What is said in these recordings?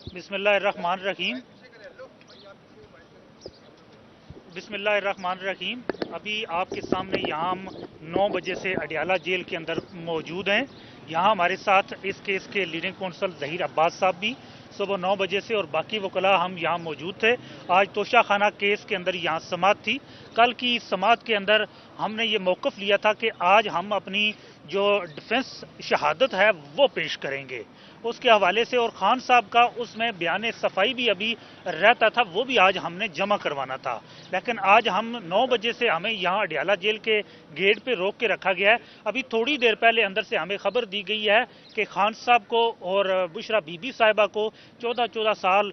बिस्मिल्लाहिर्रहमानिर्रहीम। बिस्मिल्लाहिर्रहमानिर्रहीम। अभी आपके सामने यहाँ हम 9 बजे से अडियाला जेल के अंदर मौजूद हैं। यहाँ हमारे साथ इस केस के लीडिंग कौंसल ज़हीर अब्बास साहब भी सुबह 9 बजे से और बाकी वकला हम यहाँ मौजूद थे। आज तोशा खाना केस के अंदर यहाँ समाअत थी। कल की समाअत के अंदर हमने ये मौक़िफ़ लिया था कि आज हम अपनी जो डिफेंस शहादत है वो पेश करेंगे उसके हवाले से, और खान साहब का उसमें बयान सफाई भी अभी रहता था, वो भी आज हमने जमा करवाना था। लेकिन आज हम 9 बजे से हमें यहाँ अडियाला जेल के गेट पे रोक के रखा गया है। अभी थोड़ी देर पहले अंदर से हमें खबर दी गई है कि खान साहब को और बुशरा बीबी साहिबा को 14 साल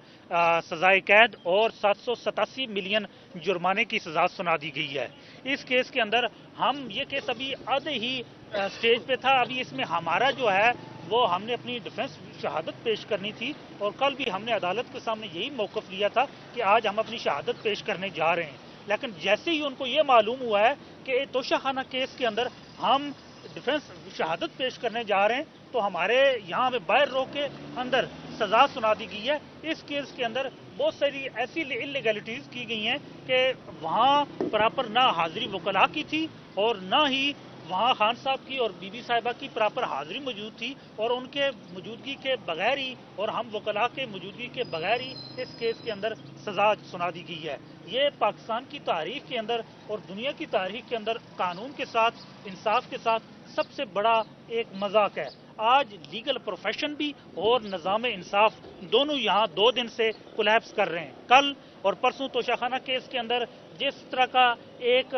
सजाए कैद और 787 मिलियन जुर्माने की सजा सुना दी गई है। इस केस के अंदर हम ये केस अभी आधे ही स्टेज पे था। अभी इसमें हमारा जो है वो हमने अपनी डिफेंस शहादत पेश करनी थी, और कल भी हमने अदालत के सामने यही मौक़िफ़ लिया था कि आज हम अपनी शहादत पेश करने जा रहे हैं। लेकिन जैसे ही उनको ये मालूम हुआ है कि तोशा खाना केस के अंदर हम डिफेंस शहादत पेश करने जा रहे हैं, तो हमारे यहाँ हमें बाहर रोक के अंदर सजा सुना दी गई है। इस केस के अंदर बहुत सारी ऐसी इलीगैलिटीज़ की गई हैं कि वहाँ प्रॉपर ना हाजिरी वकला की थी और ना ही वहाँ खान साहब की और बीबी साहिबा की प्रॉपर हाजिरी मौजूद थी, और उनके मौजूदगी के बगैर ही और हम वकला के मौजूदगी के बगैर ही इस केस के अंदर सजा सुना दी गई है। ये पाकिस्तान की तारीख के अंदर और दुनिया की तारीख के अंदर कानून के साथ इंसाफ के साथ सबसे बड़ा एक मजाक है। आज लीगल प्रोफेशन भी और निज़ाम इंसाफ दोनों यहाँ 2 दिन से कोलैप्स कर रहे हैं। कल और परसों तोशाखाना केस के अंदर जिस तरह का एक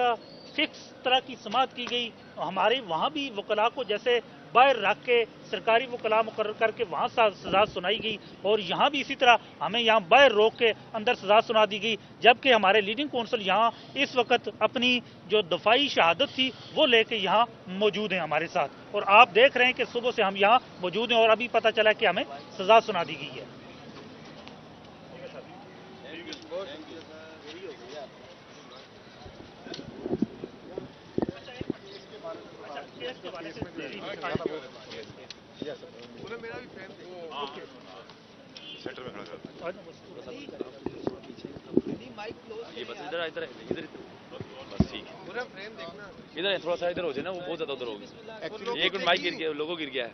फिक्स तरह की समाअत की गई, हमारे वहाँ भी वकला को जैसे बाहर रख के सरकारी वकला मुकर्रर करके वहाँ सजा सुनाई गई, और यहाँ भी इसी तरह हमें यहाँ बाहर रोक के अंदर सजा सुना दी गई, जबकि हमारे लीडिंग कौंसल यहाँ इस वक्त अपनी जो दफाई शहादत थी वो लेके यहाँ मौजूद हैं हमारे साथ। और आप देख रहे हैं कि सुबह से हम यहाँ मौजूद हैं और अभी पता चला कि हमें सजा सुना दी गई है। सेंटर में खड़ा कर ये बस इधर इधर इधर बस ठीक है। इधर थोड़ा सा इधर हो जाए ना, वो बहुत ज्यादा उधर होगी। एक मिनट माइक गिर गया, लोगो गिर गया है।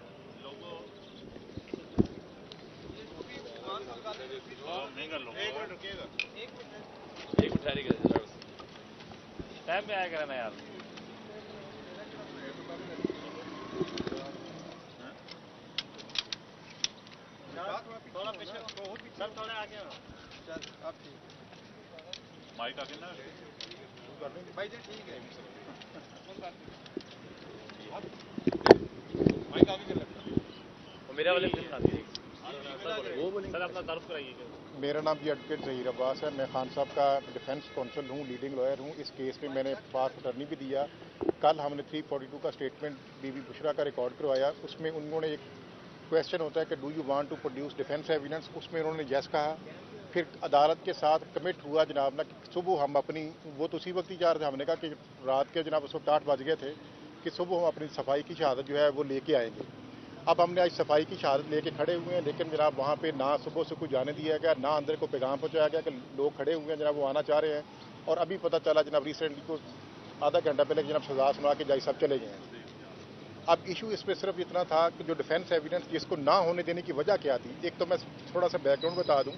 एक मिनट ठहरिएगा, टाइम में आया करना यार। थोड़ा पीछे सर, थोड़ा आगे चल। अब ठीक माइक आगे ना भाई जी, ठीक है। माइक आगे कर और मेरा वाले फिल्म ना दीजिए सर, अपना तारुफ कराइएगा। मेरा नाम जी एडवोकेट ज़हीर अब्बास है। मैं खान साहब का डिफेंस काउंसिल हूँ, लीडिंग लॉयर हूँ। इस केस में मैंने पास अटर्नी भी दिया। कल हमने 342 का स्टेटमेंट बीबी बुशरा का रिकॉर्ड करवाया। उसमें उन्होंने एक क्वेश्चन होता है कि do you want to produce defence evidence, उसमें उन्होंने यस कहा। फिर अदालत के साथ कमिट हुआ जनाब ना कि सुबह हम अपनी, वो तो उसी वक्त ही जा रहे थे, हमने कहा कि रात के जनाब उस वक्त 8 बज गए थे कि सुबह हम अपनी सफाई की शहादत जो है वो लेके आएंगे। अब हमने आज सफाई की शहादत लेके खड़े हुए हैं, लेकिन जनाब वहाँ पे ना सुबह से कोई जाने दिया गया, ना अंदर को पैगाम पहुँचाया गया कि लोग खड़े हुए हैं जनाब वो आना चाह रहे हैं। और अभी पता चला जनाब रिसेंटली को आधा घंटा पहले जनाब सजा सुना के जाई सब चले गए हैं। अब इशू इस पर सिर्फ इतना था कि जो डिफेंस एविडेंस जिसको ना होने देने की वजह क्या थी। एक तो मैं थोड़ा सा बैकग्राउंड बता दूं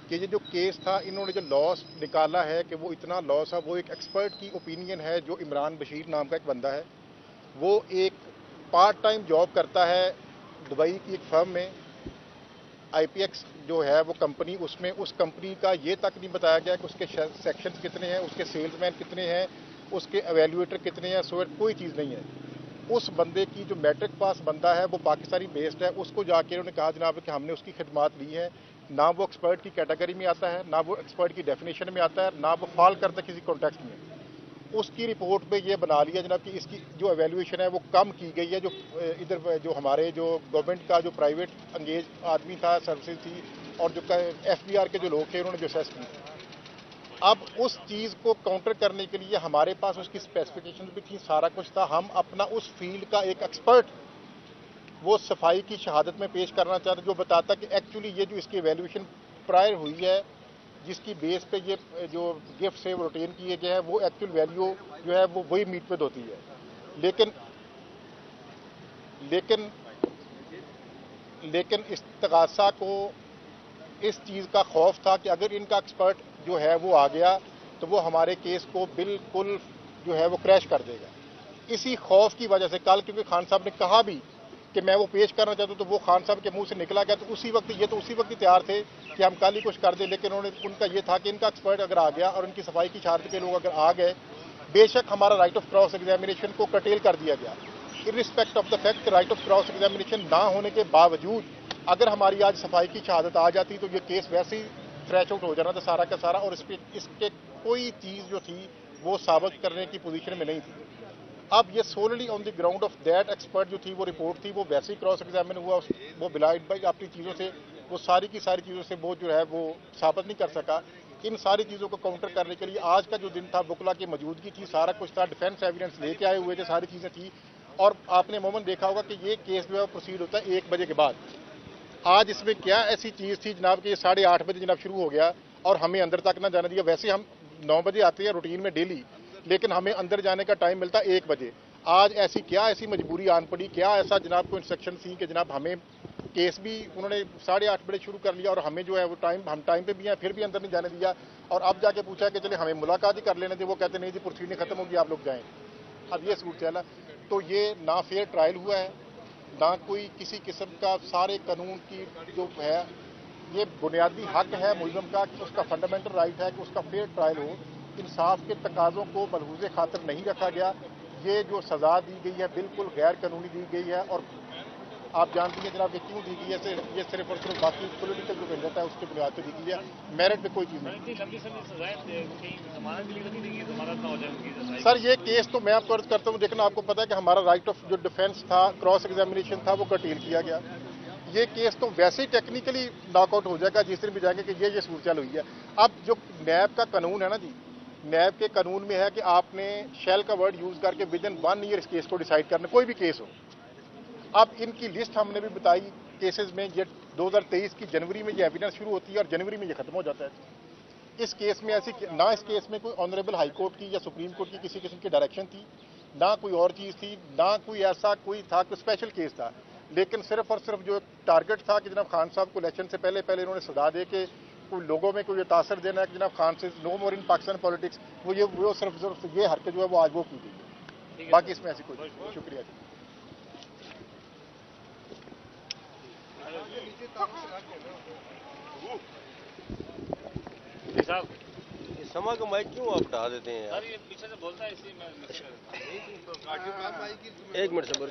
कि ये जो केस था, इन्होंने जो लॉस निकाला है कि वो इतना लॉस है, वो एक एक्सपर्ट की ओपिनियन है जो इमरान बशीर नाम का एक बंदा है। वो एक पार्ट टाइम जॉब करता है दुबई की एक फर्म में, IPX जो है वो कंपनी, उसमें उस कंपनी का ये तक नहीं बताया गया कि उसके सेक्शंस कितने हैं, उसके सेल्समैन कितने हैं, उसके एवेल्यूएटर कितने हैं, सो कोई चीज़ नहीं है। उस बंदे की जो मैट्रिक पास बंदा है वो पाकिस्तानी बेस्ड है, उसको जाके उन्होंने कहा जनाब कि हमने उसकी खिदमात ली है। ना वो एक्सपर्ट की कैटेगरी में आता है, ना वो एक्सपर्ट की डेफिनेशन में आता है, ना वो फॉल करता है किसी कॉन्टेक्स्ट में। उसकी रिपोर्ट पे ये बना लिया जनाब कि इसकी जो एवेल्यूएशन है वो कम की गई है। जो इधर जो हमारे जो गवर्नमेंट का जो प्राइवेट अंगेज आदमी था, सर्विसेज थी, और जो FBR के जो लोग थे उन्होंने जो असेस की। अब उस चीज़ को काउंटर करने के लिए हमारे पास उसकी स्पेसिफिकेशन भी थी, सारा कुछ था। हम अपना उस फील्ड का एक एक्सपर्ट وہ صفائی کی شہادت میں پیش کرنا چاہتا جو بتاتا کہ ایکچولی یہ جو اس کی ایویلویشن پرائر ہوئی ہے جس کی بیس پہ یہ جو گفٹ سے وہ ریٹین کیے گئے ہیں وہ ایکچوئل ویلیو جو ہے وہ وہی میٹ پہ ہوتی ہے. لیکن استغاثہ کو اس چیز کا خوف تھا کہ اگر ان کا ایکسپرٹ جو ہے وہ آ گیا تو وہ ہمارے کیس کو بالکل جو ہے وہ کریش کر دے گا. اسی خوف کی وجہ سے کل کیونکہ خان صاحب نے کہا بھی کہ میں وہ پیش کرنا چاہتا ہوں تو وہ خان صاحب کے منہ سے نکلا گیا تو اسی وقت ہی تیار تھے کہ ہم کل ہی کچھ کر دیں. لیکن ان کا یہ تھا کہ ان کا ایکسپرٹ اگر آ گیا اور ان کی صفائی کی شہادت کے لوگ اگر آ گئے بے شک ہمارا رائٹ آف کراس ایگزامینیشن کو کرٹیل کر دیا گیا. In respect of the fact right of cross examination نہ ہونے کے باوجود اگر ہماری آج صفائی کی شہادت آ جاتی تو یہ کیس ویسے ہی تھریش آؤٹ ہو جانا تھا سارا کا سارا, اور اس کے کوئی چیز جو تھی وہ ثابت کرنے کی پوزیشن میں نہیں تھی. اب یہ solely on the ground of that expert جو تھی وہ رپورٹ تھی وہ ویسے ہی کراس ایگزامن ہوا, وہ بلائڈ بائی اپنی چیزوں سے وہ ساری کی ساری چیزوں سے وہ جو ہے وہ ثابت نہیں کر سکا. ان ساری چیزوں کو کاؤنٹر کرنے کے لیے آج کا جو دن تھا وکلا کی موجودگی تھی, سارا کچھ تھا, ڈیفینس ایویڈنس لے کے آئے ہوئے تھے, ساری چیزیں تھیں. اور آپ نے عموماً دیکھا ہوگا کہ یہ کیس جو ہے پروسیڈ ہوتا ہے 1 بجے کے بعد. آج اس میں کیا ایسی چیز تھی جناب کہ یہ 8:30 بجے جناب شروع ہو گیا اور ہمیں اندر تک نہ جانے دیا. ویسے ہم 9 بجے آتے ہیں روٹین میں ڈیلی, لیکن ہمیں اندر جانے کا ٹائم ملتا 1 بجے. آج ایسی مجبوری آن پڑی, کیا ایسا جناب کو انسٹرکشن تھی کہ جناب ہمیں کیس بھی انہوں نے 8:30 بجے شروع کر لیا اور ہمیں جو ہے وہ ہم ٹائم پہ بھی ہیں پھر بھی اندر نہیں جانے دیا. اور اب جا کے پوچھا کہ چلے ہمیں ملاقات ہی کر لینے تھے, وہ کہتے نہیں جی پروسیڈنگ ختم ہوگی آپ لوگ جائیں. اب یہ صورت ہے. تو یہ نہ فیئر ٹرائل ہوا ہے نہ کوئی کسی قسم کا سارے قانون کی جو ہے یہ بنیادی حق ہے ملزم کا کہ اس کا فنڈامنٹل رائٹ ہے کہ اس کا فیئر ٹرائل ہو. انصاف کے تقاضوں کو ملحوظ خاطر نہیں رکھا گیا. یہ جو سزا دی گئی ہے بالکل غیر قانونی دی گئی ہے, اور آپ جانتی ہیں جناب کہ کیوں دی گئی ہے. یہ صرف اور صرف باقی پولیٹیکل جو وجہ ہے اس کی بنیاد پہ دی گئی ہے, میرٹ پہ کوئی چیز نہیں. سر یہ کیس تو میں آپ کو عرض کرتا ہوں, لیکن آپ کو پتا ہے کہ ہمارا رائٹ آف جو ڈیفینس تھا کراس ایگزامینیشن تھا وہ کرٹیل کیا گیا. یہ کیس تو ویسے ہی ٹیکنیکلی ناک آؤٹ ہو جائے گا جس دن بھی جائیں گے کہ یہ صورتحال ہوئی ہے. اب جو نیب کا قانون ہے نا جی, نیب کے قانون میں ہے کہ آپ نے شیل کا ورڈ یوز کر کے ود ان 1 ایئر اس کیس کو ڈیسائیڈ کرنا, کوئی بھی کیس ہو. اب ان کی لسٹ ہم نے بھی بتائی کیسز میں, یہ 2023 کی جنوری میں یہ ایویڈنس شروع ہوتی ہے اور جنوری میں یہ ختم ہو جاتا ہے. اس کیس میں ایسی نہ اس کیس میں کوئی آنریبل ہائی کورٹ کی یا سپریم کورٹ کی کسی قسم کی ڈائریکشن تھی, نہ کوئی اور چیز تھی, نہ کوئی ایسا کوئی تھا کوئی اسپیشل کیس تھا. لیکن صرف اور صرف جو ٹارگٹ تھا کہ جناب خان صاحب کو الیکشن سے پہلے انہوں نے سزا دے کے کوئی لوگوں میں کوئی تاثر دینا ہے کہ جناب خان سے نو مور ان پاکستان پالیٹکس, وہ صرف یہ حرکت جو ہے وہ آج وہ کی گئی. باقی اس میں ایسی کوئی. شکریہ جی صاحب سما کا مائک کیوں آپ ہٹا دیتے ہیں سر یہ پیچھے سے بولتا ہے اسی میں 1 منٹ صبر